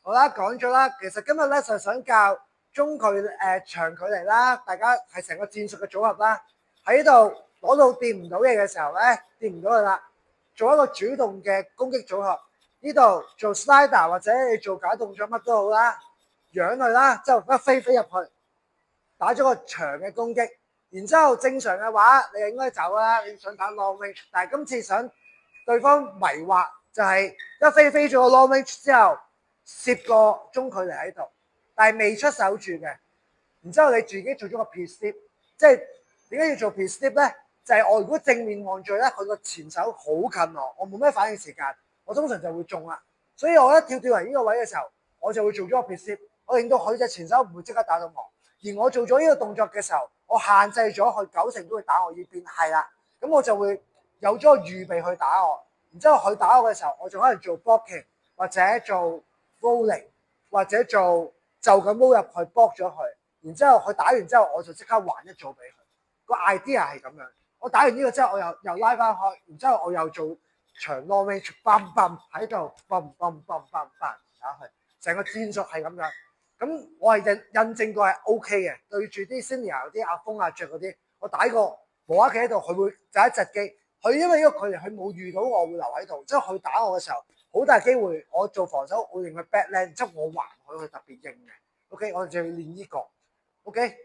好啦，講咗啦，其實今日咧就想教中距長距離啦，大家係成個戰術嘅組合啦。喺度攞到掂唔到嘢嘅時候咧，掂唔到佢啦，做一個主動嘅攻擊組合。呢度做 slider 或者你做假動作乜都好啦，揚佢啦，之後一飛入去，打咗個長嘅攻擊。然之後正常嘅話，你應該走啦，你想打 long range，但係今次想對方迷惑，就係一飛咗個 long range 之後，攝個中距離喺度，但係未出手住嘅。然之後你自己做咗個 pit step，即係點解要做 pit step 咧？就係我如果正面望住咧，佢個前手好近我冇咩反應時間，我通常就會中啦。所以我一跳嚟呢個位嘅時候，我就會做咗個 pit step，我令到佢隻前手唔會即刻打到我。而我做咗呢個動作嘅時候，我限制咗佢90%都會打我呢邊，係啦，咁我就會有咗個預備去打我。然之後佢打我嘅時候，我仲可能做 blocking 或者做 rolling 或者做就咁 roll 入去 block 咗佢。然之後佢打完之後，我就即刻還一組俾佢。個 idea 係咁樣。我打完呢個之後，我又拉翻開，然之後我又做長 long range，砰喺度，砰打佢。成個戰術係咁樣。咁我係印證過係 OK 嘅，對住啲 senior 嗰啲阿峰阿爵嗰啲，我打過無啦啦企喺度，佢會窒一窒機。佢因為呢個距離，佢冇遇到我會留喺度，即係佢打我嘅時候，好大機會我做防守，我令佢 backland，即係我還佢，佢特別硬嘅。OK，我哋就要練呢個。OK。